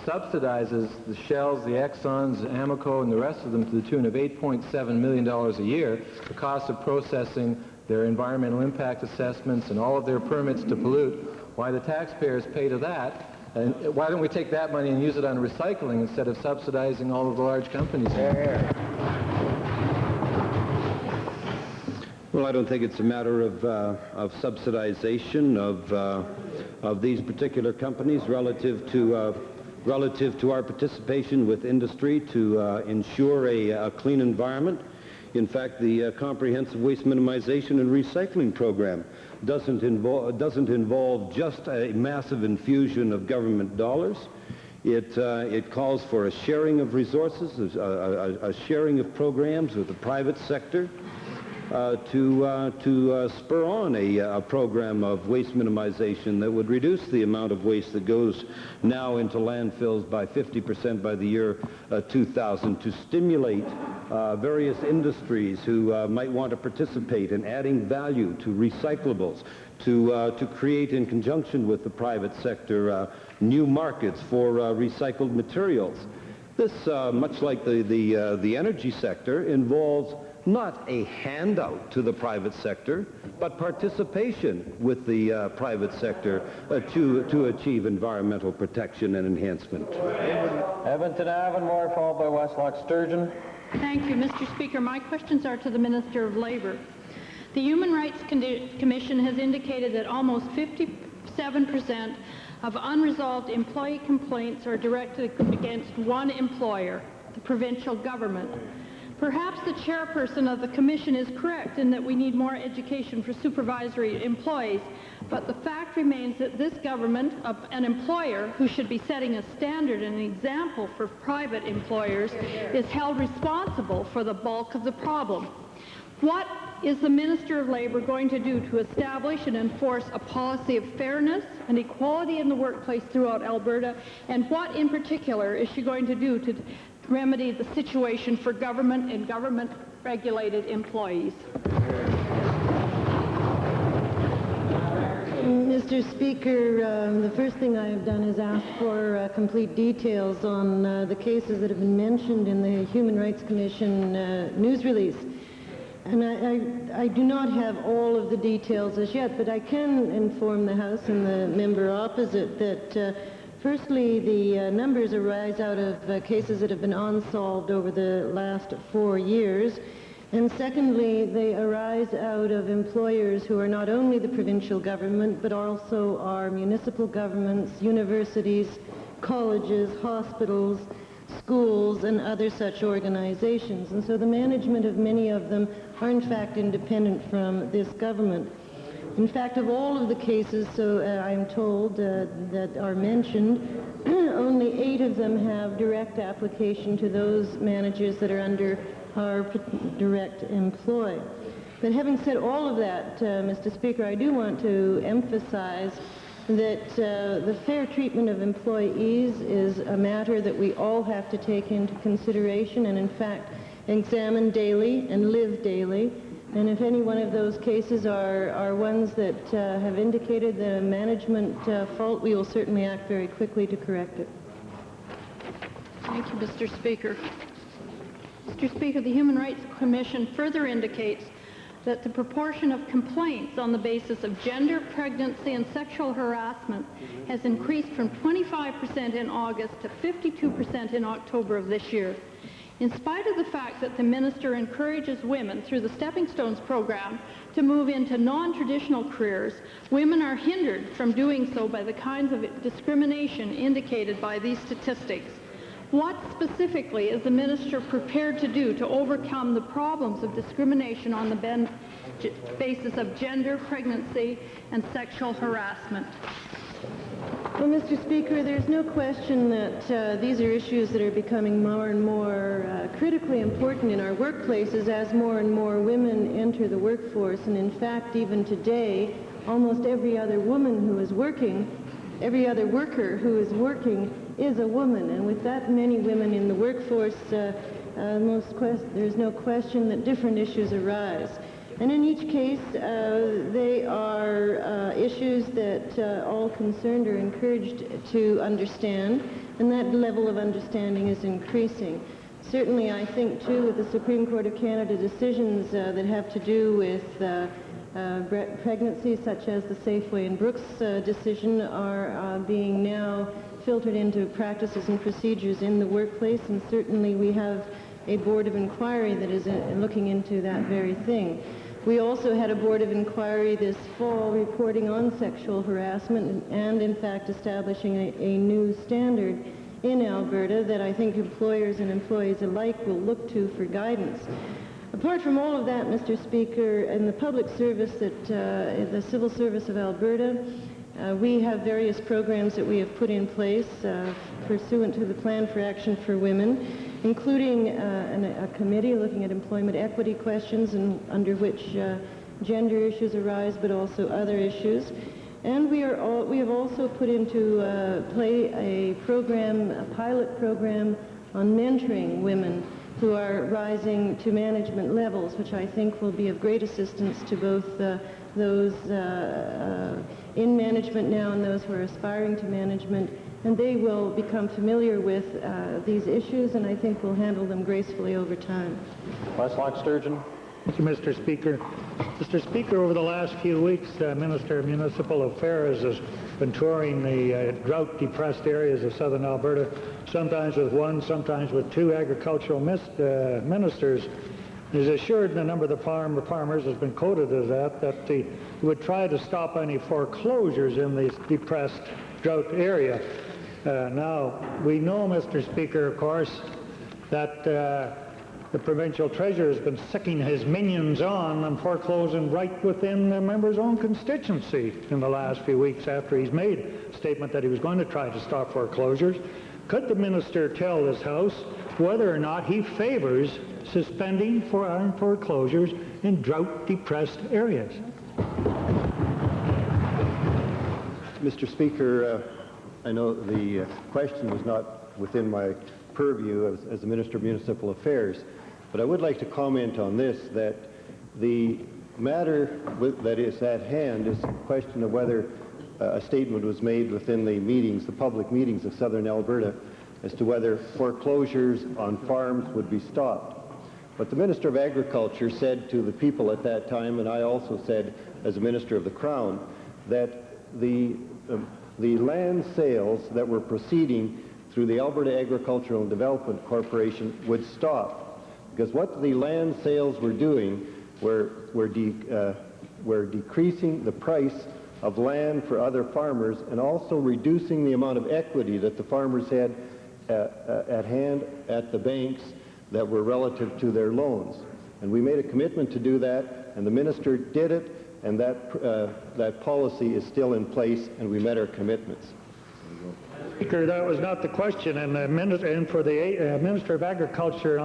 subsidizes the Shells, the Exxons, the Amoco, and the rest of them to the tune of $8.7 million a year, the cost of processing their environmental impact assessments and all of their permits to pollute, why the taxpayers pay to that. And why don't we take that money and use it on recycling instead of subsidizing all of the large companies? Well, I don't think it's a matter of subsidization of these particular companies relative to our participation with industry to ensure a clean environment. In fact, the comprehensive waste minimization and recycling program doesn't involve just a massive infusion of government dollars. It calls for a sharing of resources, a sharing of programs with the private sector to spur on a program of waste minimization that would reduce the amount of waste that goes now into landfills by 50% by the year 2000, to stimulate various industries who might want to participate in adding value to recyclables, to create, in conjunction with the private sector, new markets for recycled materials. This, much like the energy sector, involves not a handout to the private sector, but participation with the private sector to achieve environmental protection and enhancement. Edmonton Avonmore, followed by Westlock Sturgeon. Thank you, Mr. Speaker. My questions are to the Minister of Labour. The Human Rights Commission has indicated that almost 57% of unresolved employee complaints are directed against one employer, the provincial government. Perhaps the chairperson of the commission is correct in that we need more education for supervisory employees, but the fact remains that this government, an employer who should be setting a standard and an example for private employers, is held responsible for the bulk of the problem. What is the Minister of Labour going to do to establish and enforce a policy of fairness and equality in the workplace throughout Alberta, and what in particular is she going to do to remedy the situation for government and government-regulated employees? Mr. Speaker, the first thing I have done is ask for complete details on the cases that have been mentioned in the Human Rights Commission news release. And I do not have all of the details as yet, but I can inform the House and the member opposite that firstly, the numbers arise out of cases that have been unsolved over the last 4 years. And secondly, they arise out of employers who are not only the provincial government, but also our municipal governments, universities, colleges, hospitals, schools, and other such organizations. And so the management of many of them are in fact independent from this government. In fact, of all of the cases, so I'm told, that are mentioned, only 8 of them have direct application to those managers that are under our direct employ. But having said all of that, Mr. Speaker, I do want to emphasize that the fair treatment of employees is a matter that we all have to take into consideration and, in fact, examine daily and live daily. And if any one of those cases are ones that have indicated the management fault, we will certainly act very quickly to correct it. Thank you, Mr. Speaker. Mr. Speaker, the Human Rights Commission further indicates that the proportion of complaints on the basis of gender, pregnancy, and sexual harassment has increased from 25% in August to 52% in October of this year. In spite of the fact that the minister encourages women through the Stepping Stones program to move into non-traditional careers, women are hindered from doing so by the kinds of discrimination indicated by these statistics. What specifically is the minister prepared to do to overcome the problems of discrimination on the basis of gender, pregnancy, and sexual harassment? Well, Mr. Speaker, there's no question that these are issues that are becoming more and more critically important in our workplaces as more and more women enter the workforce. And in fact, even today, almost every other woman who is working, every other worker who is working is a woman. And with that many women in the workforce, there's no question that different issues arise. And in each case, they are issues that all concerned are encouraged to understand, and that level of understanding is increasing. Certainly, I think, too, with the Supreme Court of Canada decisions that have to do with pregnancy, such as the Safeway and Brooks decision, are being now filtered into practices and procedures in the workplace, and certainly we have a board of inquiry that is looking into that very thing. We also had a board of inquiry this fall reporting on sexual harassment and in fact establishing a new standard in Alberta that I think employers and employees alike will look to for guidance. Apart from all of that, Mr. Speaker, in the public service, the civil service of Alberta, we have various programs that we have put in place pursuant to the Plan for Action for Women, including a committee looking at employment equity questions and under which gender issues arise, but also other issues. And we have also put into play a program, a pilot program on mentoring women who are rising to management levels, which I think will be of great assistance to both those in management now and those who are aspiring to management, and they will become familiar with these issues, and I think will handle them gracefully over time. Westlock Sturgeon. Thank you, Mr. Speaker. Mr. Speaker, over the last few weeks, the Minister of Municipal Affairs has been touring the drought-depressed areas of southern Alberta, sometimes with one, sometimes with two agricultural ministers. He's assured a number of the farmers has been quoted as that he would try to stop any foreclosures in the depressed drought area. Now, we know, Mr. Speaker, of course, that the provincial treasurer has been sicking his minions on and foreclosing right within the member's own constituency in the last few weeks after he's made a statement that he was going to try to stop foreclosures. Could the minister tell this House whether or not he favors suspending armed foreclosures in drought-depressed areas? Mr. Speaker, I know the question was not within my purview as the Minister of Municipal Affairs, but I would like to comment on this, that the matter that is at hand is a question of whether a statement was made within the meetings, the public meetings of Southern Alberta, as to whether foreclosures on farms would be stopped. But the Minister of Agriculture said to the people at that time, and I also said as a Minister of the Crown, that the land sales that were proceeding through the Alberta Agricultural and Development Corporation would stop. Because what the land sales were doing were decreasing the price of land for other farmers and also reducing the amount of equity that the farmers had at hand at the banks that were relative to their loans. And we made a commitment to do that, and the minister did it, and that policy is still in place, and we met our commitments. Speaker, that was not the question, and for the Minister of Agriculture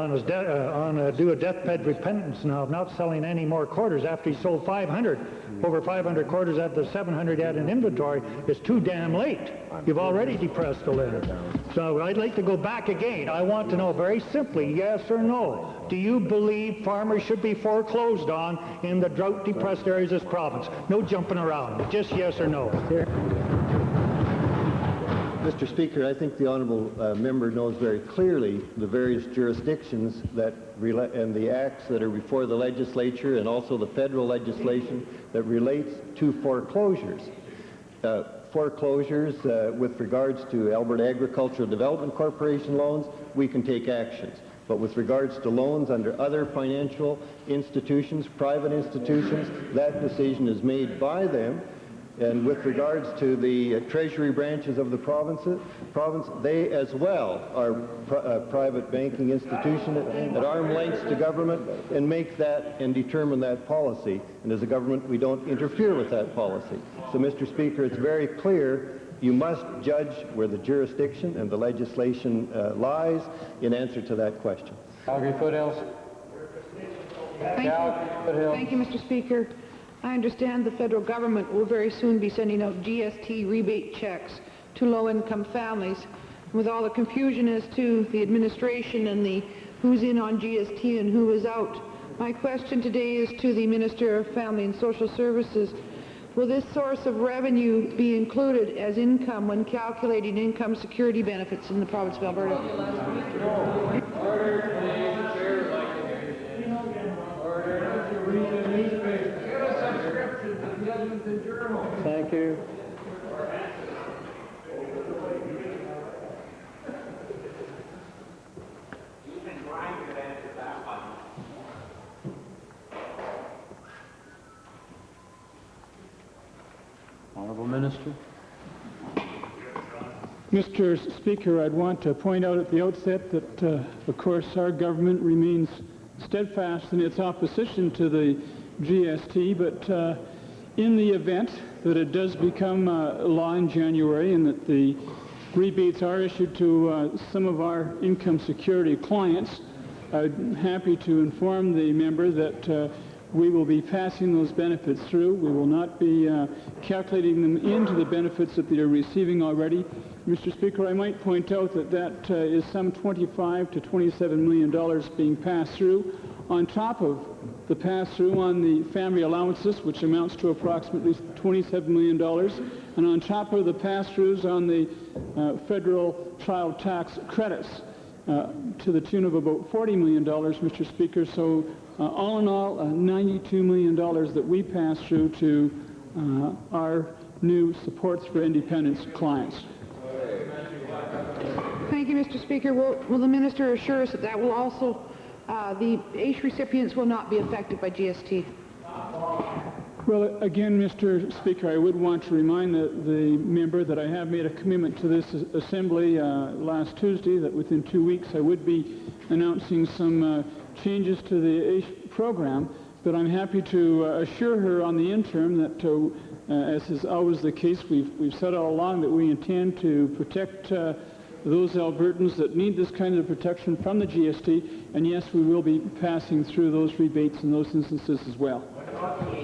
do a deathbed repentance now of not selling any more quarters after he sold over 500 quarters out of the 700 he had in inventory. It's too damn late. You've already depressed the limit. So I'd like to go back again. I want to know very simply, yes or no, do you believe farmers should be foreclosed on in the drought-depressed areas of this province? No jumping around, just yes or no. Mr. Speaker, I think the honourable member knows very clearly the various jurisdictions and the acts that are before the legislature and also the federal legislation that relates to foreclosures. Foreclosures with regards to Alberta Agricultural Development Corporation loans, we can take actions. But with regards to loans under other financial institutions, private institutions, that decision is made by them. And with regards to the treasury branches of the province, they as well are private banking institution at arm's length to government and make that and determine that policy. And as a government, we don't interfere with that policy. So, Mr. Speaker, it's very clear you must judge where the jurisdiction and the legislation lies in answer to that question. Calgary Foothills. Thank you, Mr. Speaker. I understand the federal government will very soon be sending out GST rebate checks to low-income families. With all the confusion as to the administration and who's in on GST and who is out, my question today is to the Minister of Family and Social Services. Will this source of revenue be included as income when calculating income security benefits in the province of Alberta? Thank you. Honourable Minister. Mr. Speaker, I'd want to point out at the outset that, of course, our government remains steadfast in its opposition to the GST, but in the event that it does become law in January and that the rebates are issued to some of our income security clients, I'm happy to inform the member that we will be passing those benefits through. We will not be calculating them into the benefits that they are receiving already. Mr. Speaker, I might point out that that is some $25 to $27 million being passed through on top of the pass-through on the family allowances, which amounts to approximately $27 million, and on top of the pass-throughs on the federal child tax credits to the tune of about $40 million, Mr. Speaker. So all in all, $92 million that we pass through to our new Supports for Independence clients. Thank you, Mr. Speaker. Will the minister assure us that that will also, the AISH recipients will not be affected by GST? Well, again, Mr. Speaker, I would want to remind the member that I have made a commitment to this Assembly last Tuesday that within 2 weeks I would be announcing some changes to the ACE program, but I'm happy to assure her on the interim that, as is always the case, we've said all along that we intend to protect those Albertans that need this kind of protection from the GST, and yes, we will be passing through those rebates in those instances as well.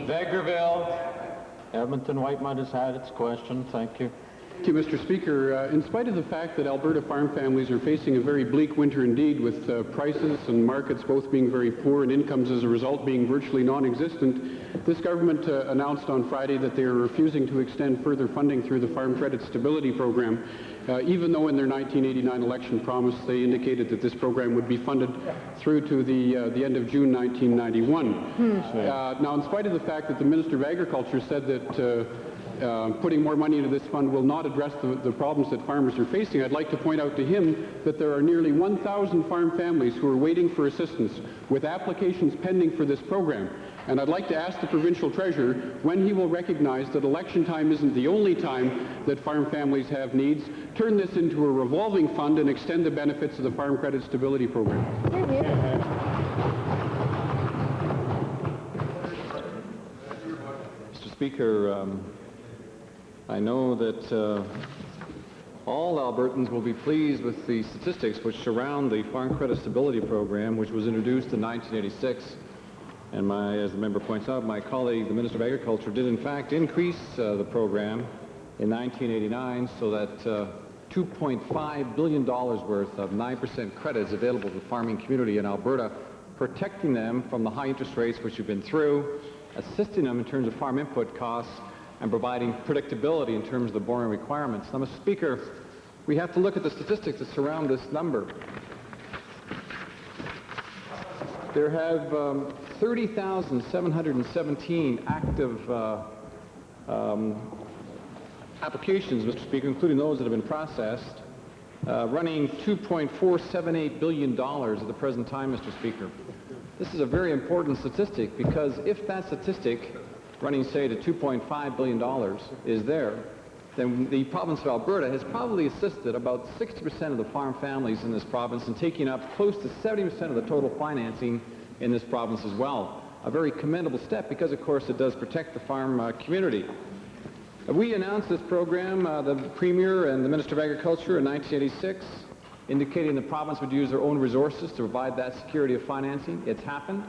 Vegreville. Edmonton Whitemud has had its question. Thank you. Thank you, Mr. Speaker. In spite of the fact that Alberta farm families are facing a very bleak winter indeed, with prices and markets both being very poor and incomes as a result being virtually non-existent, this government announced on Friday that they are refusing to extend further funding through the Farm Credit Stability Program, even though in their 1989 election promise they indicated that this program would be funded through to the end of June 1991. Now, in spite of the fact that the Minister of Agriculture said that putting more money into this fund will not address the problems that farmers are facing, I'd like to point out to him that there are nearly 1,000 farm families who are waiting for assistance with applications pending for this program. And I'd like to ask the provincial treasurer when he will recognize that election time isn't the only time that farm families have needs, turn this into a revolving fund and extend the benefits of the Farm Credit Stability Program. Mr. Speaker, I know that all Albertans will be pleased with the statistics which surround the Farm Credit Stability Program, which was introduced in 1986. And as the member points out, my colleague, the Minister of Agriculture, did in fact increase the program in 1989 so that $2.5 billion worth of 9% credit is available to the farming community in Alberta, protecting them from the high interest rates which you've been through, assisting them in terms of farm input costs, and providing predictability in terms of the borrowing requirements. Now, Mr. Speaker, we have to look at the statistics that surround this number. There have 30,717 active applications, Mr. Speaker, including those that have been processed, running $2.478 billion at the present time, Mr. Speaker. This is a very important statistic because if that statistic, running, say, to $2.5 billion, is there, then the province of Alberta has probably assisted about 60% of the farm families in this province and taking up close to 70% of the total financing in this province as well. A very commendable step because, of course, it does protect the farm community. We announced this program, the Premier and the Minister of Agriculture, in 1986, indicating the province would use their own resources to provide that security of financing. It's happened.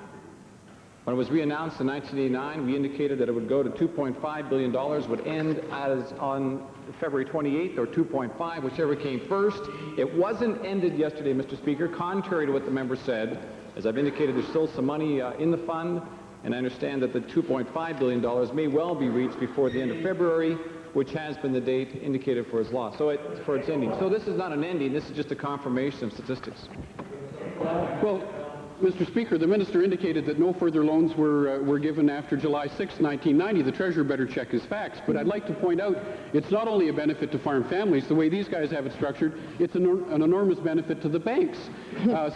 When it was re-announced in 1989, we indicated that it would go to $2.5 billion, would end as on February 28th, or 2.5, whichever came first. It wasn't ended yesterday, Mr. Speaker, contrary to what the member said. As I've indicated, there's still some money in the fund, and I understand that the $2.5 billion may well be reached before the end of February, which has been the date indicated for its loss, for its ending. So this is not an ending, this is just a confirmation of statistics. Well, Mr. Speaker, the minister indicated that no further loans were given after July 6, 1990. The treasurer better check his facts. But I'd like to point out it's not only a benefit to farm families. The way these guys have it structured, it's an enormous benefit to the banks.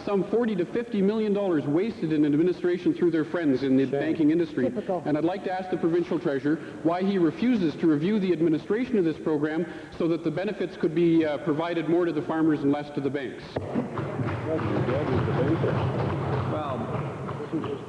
Some $40 to $50 million wasted in administration through their friends in the banking industry. Typical. And I'd like to ask the provincial treasurer why he refuses to review the administration of this program so that the benefits could be provided more to the farmers and less to the banks. Well,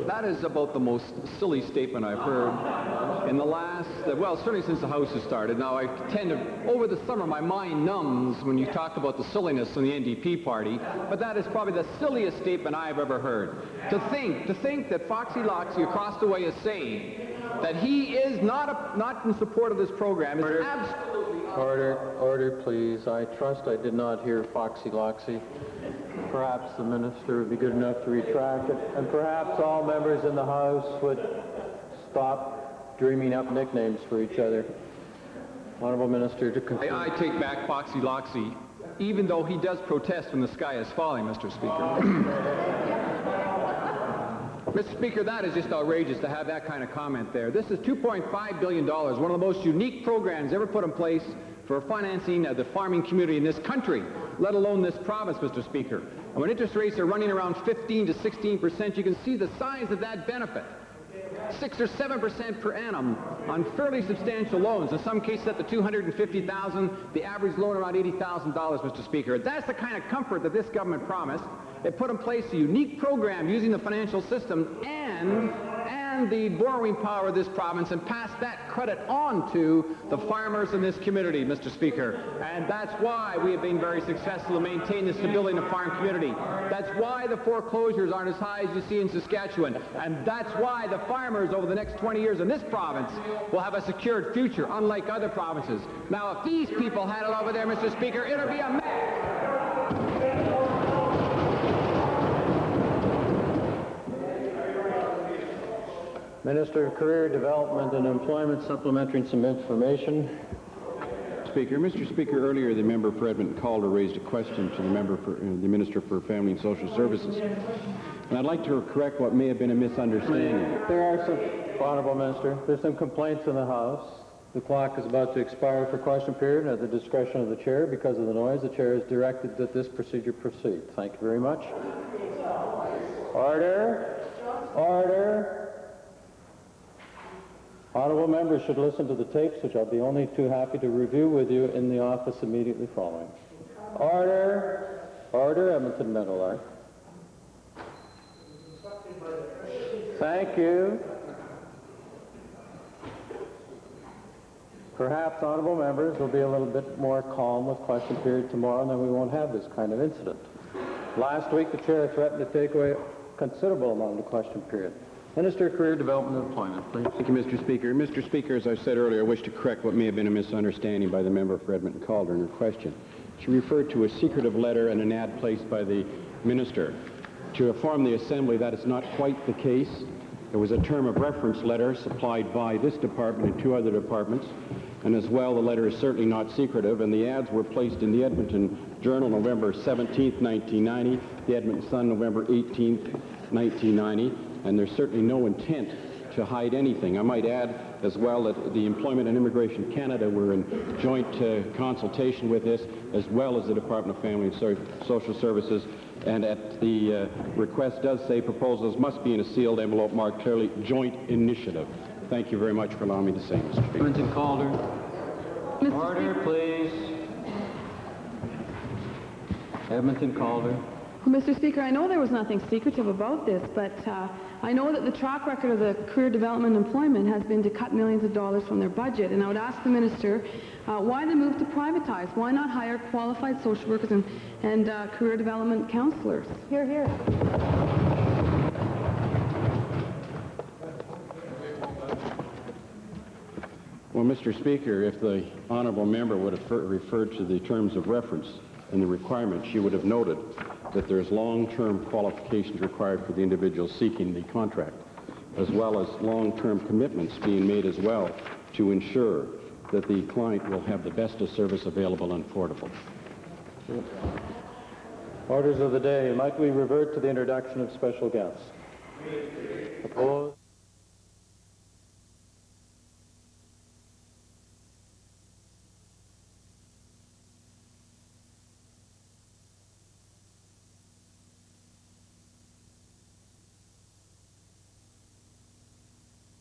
that is about the most silly statement I've heard in the last, well, certainly since the House has started. Now, I tend to, over the summer, my mind numbs when you talk about the silliness in the NDP party, but that is probably the silliest statement I've ever heard. To think that Foxy Loxy across the way is saying that he is not in support of this program is absolutely... Order, please. I trust I did not hear Foxy Loxy. Perhaps the minister would be good enough to retract it, and perhaps all members in the House would stop dreaming up nicknames for each other. Honourable Minister, to conclude. I take back Foxy Loxy, even though he does protest when the sky is falling, Mr. Speaker. Mr. Speaker, that is just outrageous to have that kind of comment there. This is $2.5 billion, one of the most unique programs ever put in place for financing the farming community in this country, let alone this province, Mr. Speaker. And when interest rates are running around 15 to 16%, you can see the size of that benefit. 6 or 7% per annum on fairly substantial loans, in some cases up to $250,000, the average loan around $80,000, Mr. Speaker. That's the kind of comfort that this government promised. It put in place a unique program using the financial system and the borrowing power of this province and passed that credit on to the farmers in this community, Mr. Speaker. And that's why we have been very successful in maintaining the stability in the farm community. That's why the foreclosures aren't as high as you see in Saskatchewan. And that's why the farmers over the next 20 years in this province will have a secured future, unlike other provinces. Now, if these people had it over there, Mr. Speaker, it would be a mess. Minister of Career Development and Employment, supplementary and some information. Speaker. Mr. Speaker, earlier the member for Edmonton Calder raised a question to the member for the Minister for Family and Social Services. And I'd like to correct what may have been a misunderstanding. There are some, Honourable Minister, there's some complaints in the House. The clock is about to expire for question period at the discretion of the Chair. Because of the noise, the Chair has directed that this procedure proceed. Thank you very much. Order. Order. Honourable members should listen to the tapes, which I'll be only too happy to review with you in the office immediately following. Order. Order, Edmonton Meadowlark. Thank you. Perhaps, honourable members, will be a little bit more calm with question period tomorrow, and then we won't have this kind of incident. Last week, the Chair threatened to take away a considerable amount of the question period. Minister of Career Development and Employment, please. Thank you, Mr. Speaker. Mr. Speaker, as I said earlier, I wish to correct what may have been a misunderstanding by the member for Edmonton Calder in her question. She referred to a secretive letter and an ad placed by the minister. To inform the Assembly that is not quite the case. There was a term of reference letter supplied by this department and two other departments, and as well, the letter is certainly not secretive, and the ads were placed in the Edmonton Journal November 17th, 1990, the Edmonton Sun November 18th, 1990, and there's certainly no intent to hide anything. I might add as well that the Employment and Immigration Canada were in joint consultation with this, as well as the Department of Family and Social Services, and at the request does say proposals must be in a sealed envelope marked clearly joint initiative. Thank you very much for allowing me to say, Mr. Speaker. Edmonton Calder. Order, please. Edmonton Calder. Well, Mr. Speaker, I know there was nothing secretive about this, but I know that the track record of the Career Development and Employment has been to cut millions of dollars from their budget. And I would ask the Minister why the move to privatize? Why not hire qualified social workers and career development counselors? Hear, hear. Well, Mr. Speaker, if the honourable member would have referred to the terms of reference and the requirements, she would have noted that there's long-term qualifications required for the individual seeking the contract, as well as long-term commitments being made as well to ensure that the client will have the best of service available and affordable. Orders of the day. Might we revert to the introduction of special guests? Opposed?